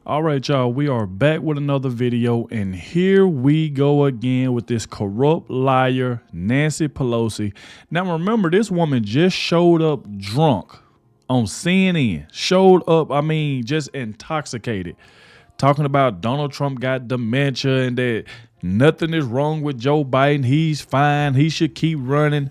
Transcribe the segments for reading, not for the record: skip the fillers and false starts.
All right, y'all, we are back with another video, and here we go again with this corrupt liar, Nancy Pelosi. Now, remember, this woman just showed up drunk on CNN. Showed up, just intoxicated, talking about Donald Trump got dementia and that nothing is wrong with Joe Biden. He's fine. He should keep running.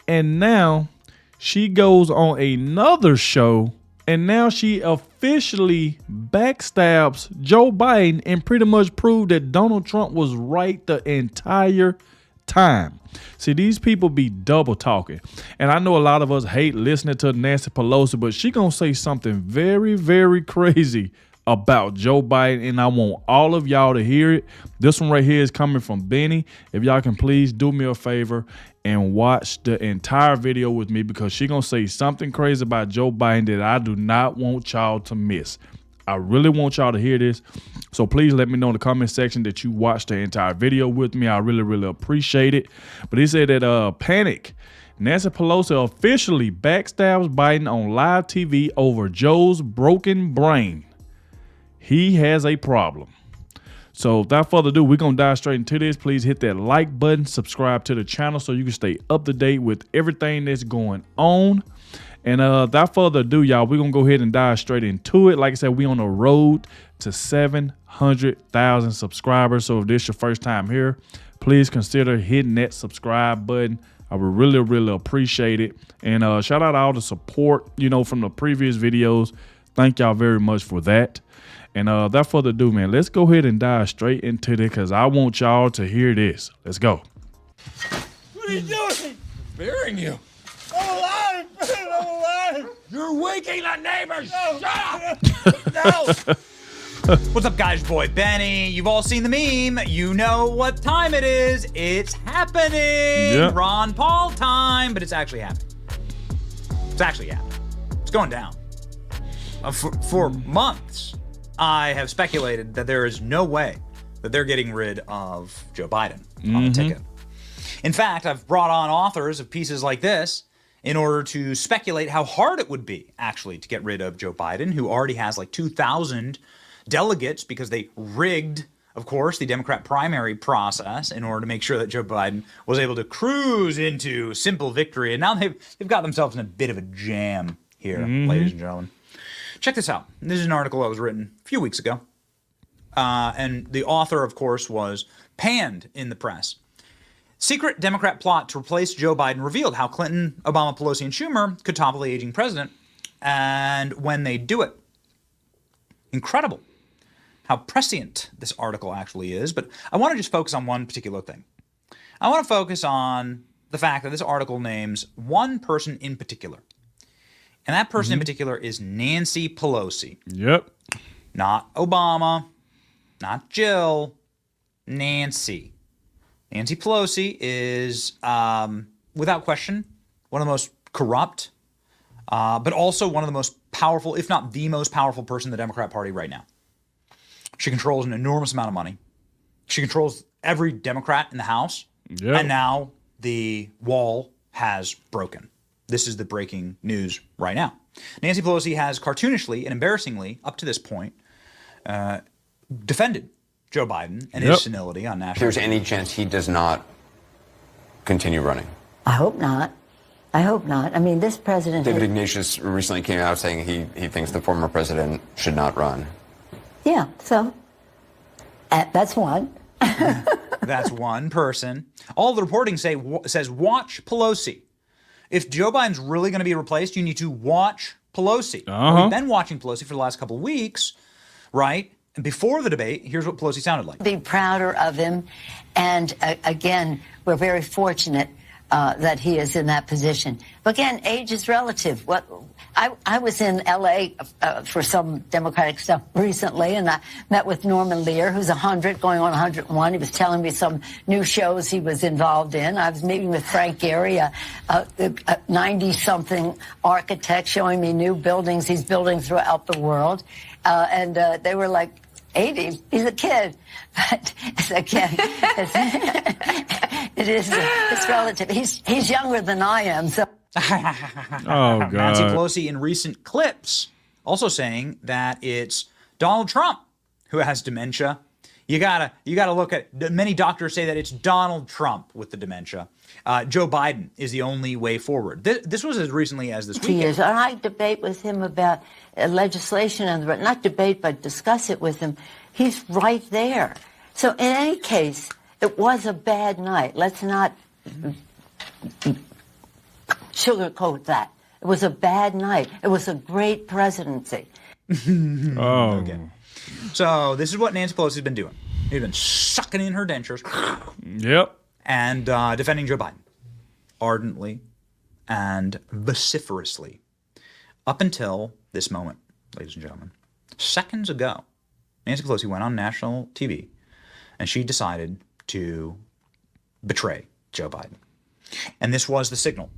And now she goes on another show, and now she officially backstabs Joe Biden and pretty much proved that Donald Trump was right the entire time. See, these people be double talking. And I know a lot of us hate listening to Nancy Pelosi, but she gonna say something very, very crazy about Joe Biden, and I want all of y'all to hear it. This one right here is coming from Benny. If y'all can please do me a favor and watch the entire video with me, because she gonna say something crazy about Joe Biden that I do not want y'all to miss. I really want y'all to hear this. So please let me know in the comment section that you watched the entire video with me. I really, really appreciate it. But he said that panic. Nancy Pelosi officially backstabs Biden on live TV over Joe's broken brain. He has a problem. So without further ado, we're going to dive straight into this. Please hit that like button, subscribe to the channel so you can stay up to date with everything that's going on. And without further ado, y'all, we're going to go ahead and dive straight into it. Like I said, we on the road to 700,000 subscribers. So if this is your first time here, please consider hitting that subscribe button. I would really, really appreciate it. And shout out to all the support, from the previous videos. Thank y'all very much for that. And without further ado, man, let's go ahead and dive straight into this because I want y'all to hear this. Let's go. What are you doing? Burying you. I'm alive! I'm alive! You're waking the neighbors. No. Shut up! No! What's up, guys? Boy Benny. You've all seen the meme. You know what time it is. It's happening. Yep. Ron Paul time, but it's actually happening. It's actually happening. It's going down. For months, I have speculated that there is no way that they're getting rid of Joe Biden on the ticket. In fact, I've brought on authors of pieces like this in order to speculate how hard it would be actually to get rid of Joe Biden, who already has like 2,000 delegates because they rigged, of course, the Democrat primary process in order to make sure that Joe Biden was able to cruise into simple victory. And now they've got themselves in a bit of a jam here, ladies and gentlemen. Check this out. This is an article that was written a few weeks ago. And the author, of course, was panned in the press. Secret Democrat plot to replace Joe Biden revealed how Clinton, Obama, Pelosi, and Schumer could topple the aging president. And when they do it, incredible how prescient this article actually is. But I want to just focus on one particular thing. I want to focus on the fact that this article names one person in particular. And that person in particular is Nancy Pelosi. Yep. Not Obama, not Jill, Nancy. Nancy Pelosi is, without question, one of the most corrupt, but also one of the most powerful, if not the most powerful person in the Democrat Party right now. She controls an enormous amount of money. She controls every Democrat in the House. Yep. And now the wall has broken. This is the breaking news right now. Nancy Pelosi has cartoonishly and embarrassingly, up to this point, defended Joe Biden and his senility on national. There's any chance he does not continue running? I hope not. I hope not. I mean, this president... David Ignatius recently came out saying he thinks the former president should not run. Yeah, so that's one. That's one person. All the reporting says watch Pelosi. If Joe Biden's really going to be replaced, you need to watch Pelosi. We've been watching Pelosi for the last couple of weeks, right? And before the debate, here's what Pelosi sounded like. Be prouder of him. And again, we're very fortunate that he is in that position. But again, age is relative. I was in L.A. For some Democratic stuff recently, and I met with Norman Lear, who's 100, going on 101. He was telling me some new shows he was involved in. I was meeting with Frank Gehry, a 90-something architect, showing me new buildings he's building throughout the world. And they were like, 80, he's a kid. But again, it's relative. He's younger than I am, so... Oh, God. Nancy Pelosi in recent clips also saying that it's Donald Trump, who has dementia. You gotta look at, many doctors say that it's Donald Trump with the dementia. Joe Biden is the only way forward. This was as recently as this weekend. Years. And I debate with him about legislation, and not debate, but discuss it with him. He's right there. So in any case, it was a bad night. Let's not sugarcoat that. It was a bad night. It was a great presidency. Okay. So this is what Nancy Pelosi has been doing. She's been sucking in her dentures. Yep. And defending Joe Biden ardently and vociferously up until this moment, ladies and gentlemen. Seconds ago, Nancy Pelosi went on national TV and she decided to betray Joe Biden. And this was the signal.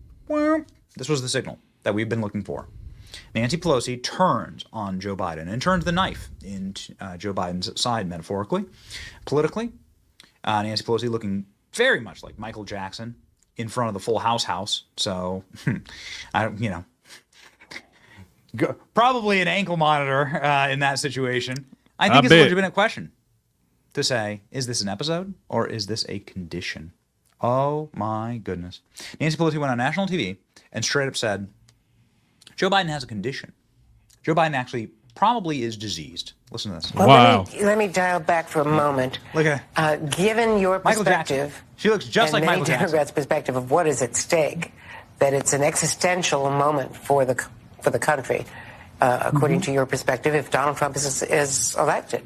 This was the signal that we've been looking for. Nancy Pelosi turns on Joe Biden and turns the knife in Joe Biden's side, metaphorically, politically. Nancy Pelosi looking very much like Michael Jackson in front of the Full House. So, probably an ankle monitor in that situation. I think it's a legitimate question to say, is this an episode or is this a condition? Oh my goodness. Nancy Pelosi went on national TV and straight up said, Joe Biden has a condition. Joe Biden actually probably is diseased. Listen to this. Well, Wow. Let me dial back for a moment. Look at given your Michael perspective, Jackson. She looks just like and Michael many Jackson. Democrats' perspective of what is at stake, that it's an existential moment for the country, according to your perspective, if Donald Trump is elected.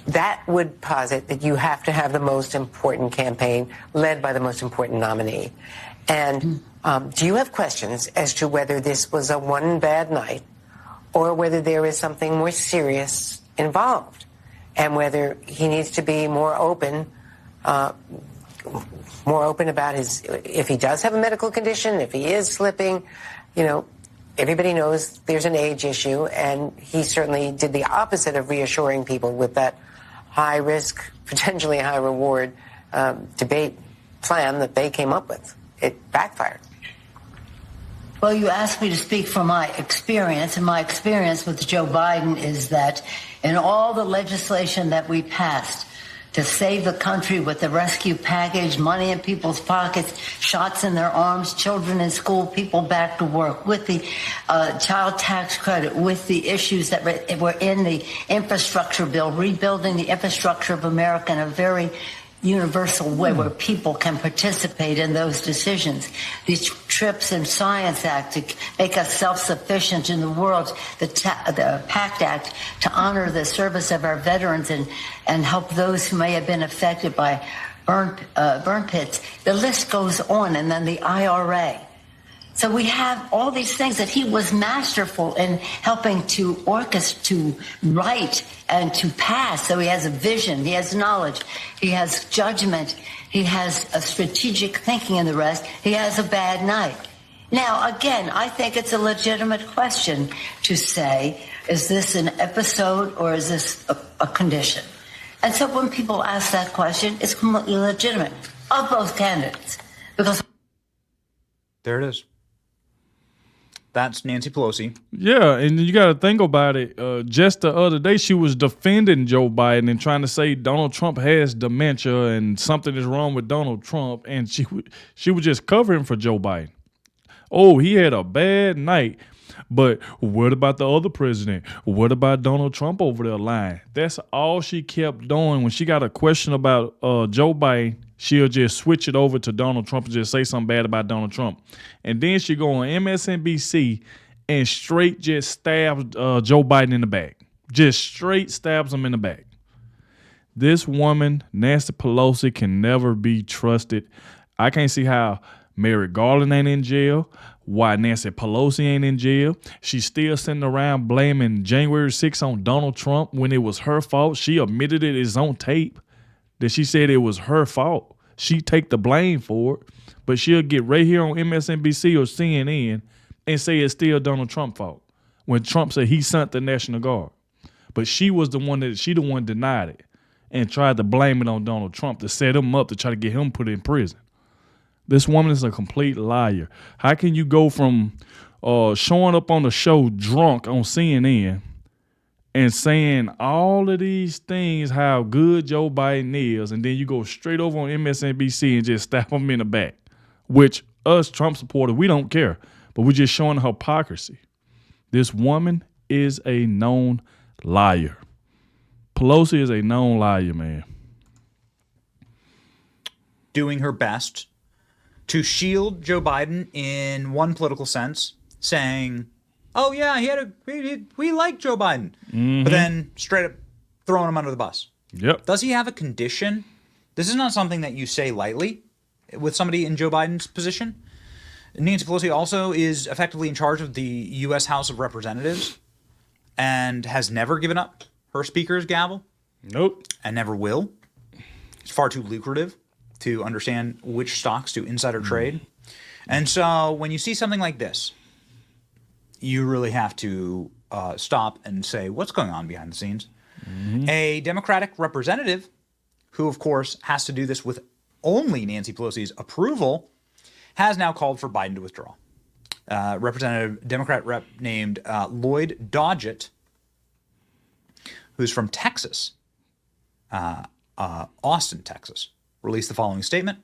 That would posit that you have to have the most important campaign led by the most important nominee. And do you have questions as to whether this was a one bad night or whether there is something more serious involved, and whether he needs to be more open about if he does have a medical condition, if he is slipping? Everybody knows there's an age issue, and he certainly did the opposite of reassuring people with that high risk, potentially high reward debate plan that they came up with. It backfired. Well, you asked me to speak from my experience, and my experience with Joe Biden is that in all the legislation that we passed to save the country with the rescue package, money in people's pockets, shots in their arms, children in school, people back to work, with the child tax credit, with the issues that were in the infrastructure bill, rebuilding the infrastructure of America in a very universal way where people can participate in those decisions. These TRIPS and Science Act to make us self-sufficient in the world, the PACT Act to honor the service of our veterans and help those who may have been affected by burn pits. The list goes on, and then the IRA. So we have all these things that he was masterful in helping to orchestrate, to write, and to pass. So he has a vision, he has knowledge, he has judgment, he has a strategic thinking, and the rest. He has a bad night. Now, again, I think it's a legitimate question to say, is this an episode or is this a condition? And so when people ask that question, it's completely legitimate of both candidates. Because There it is. That's Nancy Pelosi. Yeah, and you got to think about it. Just the other day, she was defending Joe Biden and trying to say Donald Trump has dementia and something is wrong with Donald Trump, and she was just covering for Joe Biden. Oh, he had a bad night. But what about the other president? What about Donald Trump over there lying? That's all she kept doing. When she got a question about Joe Biden, she'll just switch it over to Donald Trump and just say something bad about Donald Trump. And then she go on MSNBC and straight just stabs Joe Biden in the back. Just straight stabs him in the back. This woman, Nancy Pelosi, can never be trusted. I can't see how Merrick Garland ain't in jail, why Nancy Pelosi ain't in jail. She's still sitting around blaming January 6th on Donald Trump when it was her fault. She admitted it is on tape that she said it was her fault. She take the blame for it, but she'll get right here on MSNBC or CNN and say it's still Donald Trump's fault when Trump said he sent the National Guard. But she the one denied it and tried to blame it on Donald Trump to set him up to try to get him put in prison. This woman is a complete liar. How can you go from showing up on the show drunk on CNN and saying all of these things, how good Joe Biden is, and then you go straight over on MSNBC and just stab him in the back, which us Trump supporters, we don't care, but we're just showing hypocrisy. This woman is a known liar. Pelosi is a known liar, man. Doing her best to shield Joe Biden in one political sense, saying, "Oh yeah, we like Joe Biden," but then straight up throwing him under the bus. Yep. Does he have a condition? This is not something that you say lightly with somebody in Joe Biden's position. Nancy Pelosi also is effectively in charge of the U.S. House of Representatives and has never given up her speaker's gavel. Nope. And never will. It's far too lucrative to understand which stocks to insider trade. And so when you see something like this, you really have to stop and say, what's going on behind the scenes? A Democratic representative, who of course has to do this with only Nancy Pelosi's approval, has now called for Biden to withdraw. Democrat rep named Lloyd Doggett, who's from Texas, Austin, Texas, released the following statement.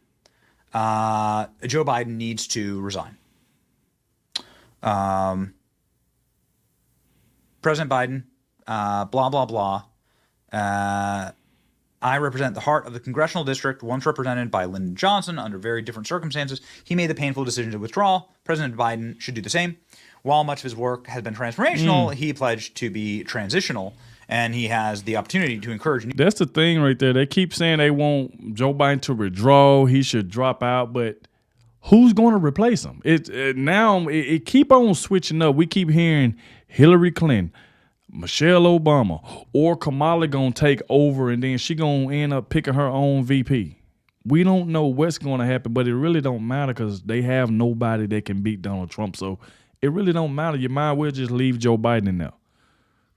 Joe Biden needs to resign. President Biden, blah, blah, blah. I represent the heart of the congressional district once represented by Lyndon Johnson under very different circumstances. He made the painful decision to withdraw. President Biden should do the same. While much of his work has been transformational, he pledged to be transitional, and he has the opportunity to encourage. That's the thing right there. They keep saying they want Joe Biden to withdraw. He should drop out, but who's going to replace him? It keep on switching up. We keep hearing Hillary Clinton, Michelle Obama, or Kamala gonna take over, and then she gonna end up picking her own VP. We don't know what's gonna happen, but it really don't matter because they have nobody that can beat Donald Trump. So it really don't matter. You might well just leave Joe Biden in there.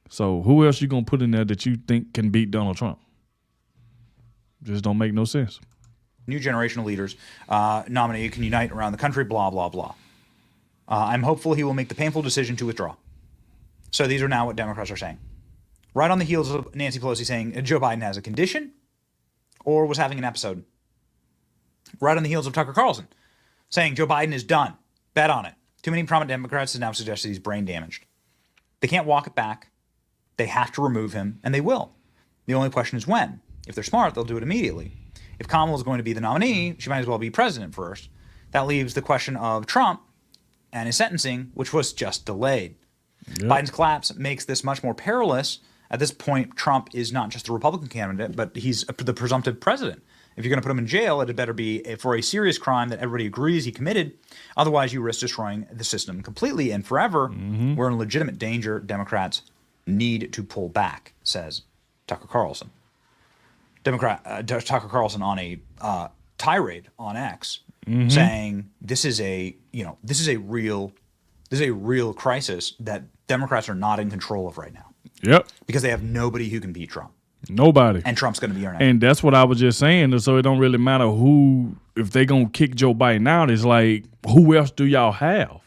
So who else you gonna put in there that you think can beat Donald Trump? Just don't make no sense. New generational leaders nominated can unite around the country, blah, blah, blah. I'm hopeful he will make the painful decision to withdraw. So these are now what Democrats are saying. Right on the heels of Nancy Pelosi saying Joe Biden has a condition or was having an episode. Right on the heels of Tucker Carlson saying Joe Biden is done. Bet on it. Too many prominent Democrats have now suggested he's brain damaged. They can't walk it back. They have to remove him, and they will. The only question is when. If they're smart, they'll do it immediately. If Kamala is going to be the nominee, she might as well be president first. That leaves the question of Trump and his sentencing, which was just delayed. Yep. Biden's collapse makes this much more perilous. At this point, Trump is not just a Republican candidate, but he's the presumptive president. If you're going to put him in jail, it had better be for a serious crime that everybody agrees he committed. Otherwise, you risk destroying the system completely and forever. We're in legitimate danger. Democrats need to pull back, says Tucker Carlson. Tucker Carlson on a tirade on X, saying this is a real crisis that Democrats are not in control of right now. Yep. Because they have nobody who can beat Trump. Nobody. And Trump's going to be our next. And that's what I was just saying. So it don't really matter who, if they going to kick Joe Biden out, it's like, who else do y'all have?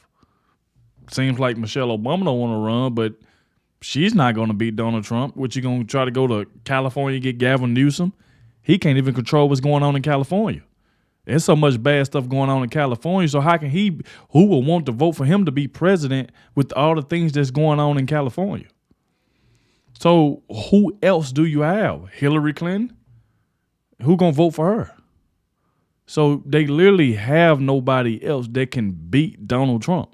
Seems like Michelle Obama don't want to run, but she's not going to beat Donald Trump. What, you going to try to go to California and get Gavin Newsom? He can't even control what's going on in California. There's so much bad stuff going on in California. So how can who will want to vote for him to be president with all the things that's going on in California? So who else do you have? Hillary Clinton? Who gonna vote for her? So they literally have nobody else that can beat Donald Trump.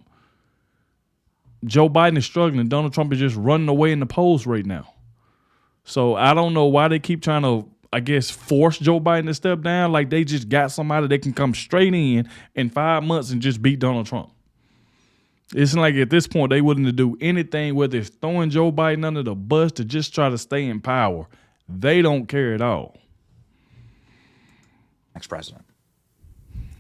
Joe Biden is struggling. Donald Trump is just running away in the polls right now. So I don't know why they keep trying to, I guess, force Joe Biden to step down. Like they just got somebody that can come straight in 5 months and just beat Donald Trump. It's like at this point they wouldn't do anything, whether it's throwing Joe Biden under the bus to just try to stay in power. They don't care at all. Next president.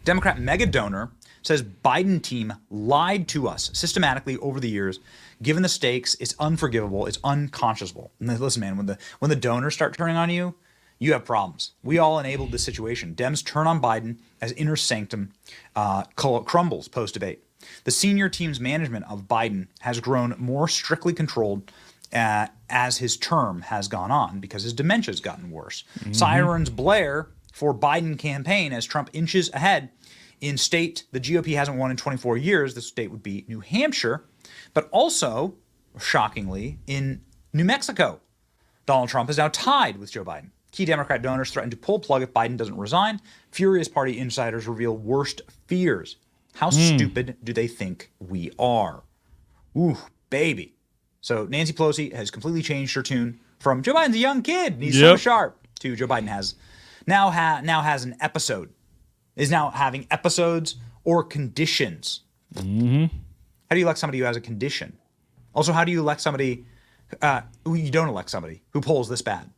Democrat mega donor says Biden team lied to us systematically over the years. Given the stakes, it's unforgivable. It's unconscionable. And listen, man, when the donors start turning on you, you have problems. We all enabled this situation. Dems turn on Biden as inner sanctum crumbles post-debate. The senior team's management of Biden has grown more strictly controlled as his term has gone on because his dementia's gotten worse. Sirens blare for Biden campaign as Trump inches ahead in state the GOP hasn't won in 24 years. The state would be New Hampshire, but also, shockingly, in New Mexico. Donald Trump is now tied with Joe Biden. Key Democrat donors threaten to pull plug if Biden doesn't resign. Furious party insiders reveal worst fears. How stupid do they think we are? Ooh, baby. So Nancy Pelosi has completely changed her tune from Joe Biden's a young kid and he's so sharp to Joe Biden has now has an episode, is now having episodes or conditions. How do you elect somebody who has a condition? Also, how do you elect somebody you don't elect somebody who polls this bad?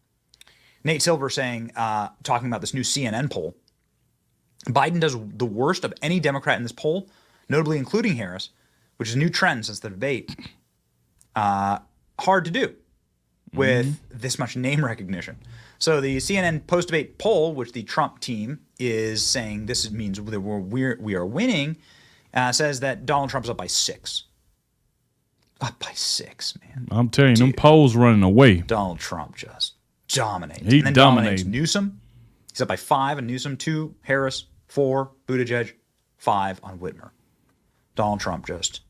Nate Silver saying, talking about this new CNN poll, Biden does the worst of any Democrat in this poll, notably including Harris, which is a new trend since the debate. Hard to do with this much name recognition. So the CNN post-debate poll, which the Trump team is saying this means that we are winning, says that Donald Trump's up by 6. Up by 6, man. I'm telling you, them polls running away. Donald Trump just dominates. He and then dominates Newsom. He's up by 5 on Newsom, 2 Harris, 4 Buttigieg, 5 on Whitmer. Donald Trump just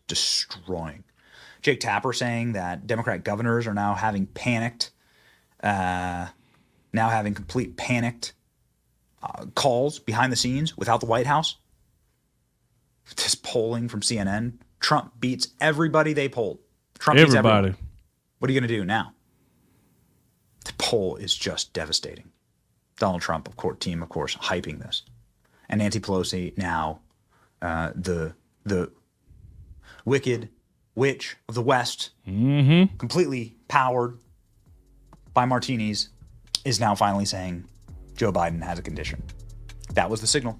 destroying. Jake Tapper saying that Democrat governors are now having complete panicked calls behind the scenes without the White House. This polling from CNN, Trump beats everybody they polled. Trump beats everybody. What are you going to do now? The poll is just devastating. Donald Trump, team, of course, hyping this. And Nancy Pelosi now, the wicked witch of the West, completely powered by martinis, is now finally saying Joe Biden has a condition. That was the signal.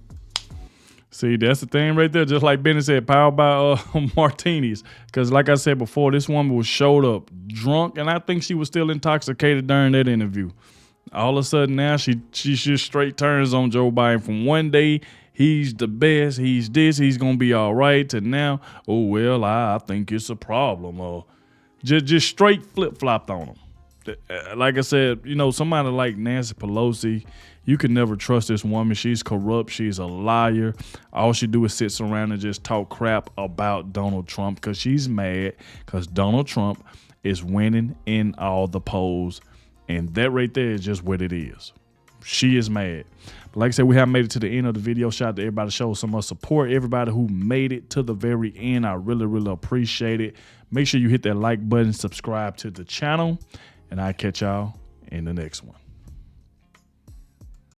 See, that's the thing right there. Just like Benny said, powered by martinis. Because like I said before, this woman was showed up drunk, and I think she was still intoxicated during that interview. All of a sudden now she just straight turns on Joe Biden from one day, he's the best, he's this, he's going to be all right, to now, oh, well, I think it's a problem. Or just straight flip-flopped on him. Like I said, somebody like Nancy Pelosi, you can never trust this woman. She's corrupt. She's a liar. All she do is sit around and just talk crap about Donald Trump because she's mad because Donald Trump is winning in all the polls. And that right there is just what it is. She is mad. But like I said, we have made it to the end of the video. Shout out to everybody show some more support. Everybody who made it to the very end, I really, really appreciate it. Make sure you hit that like button, subscribe to the channel, and I'll catch y'all in the next one.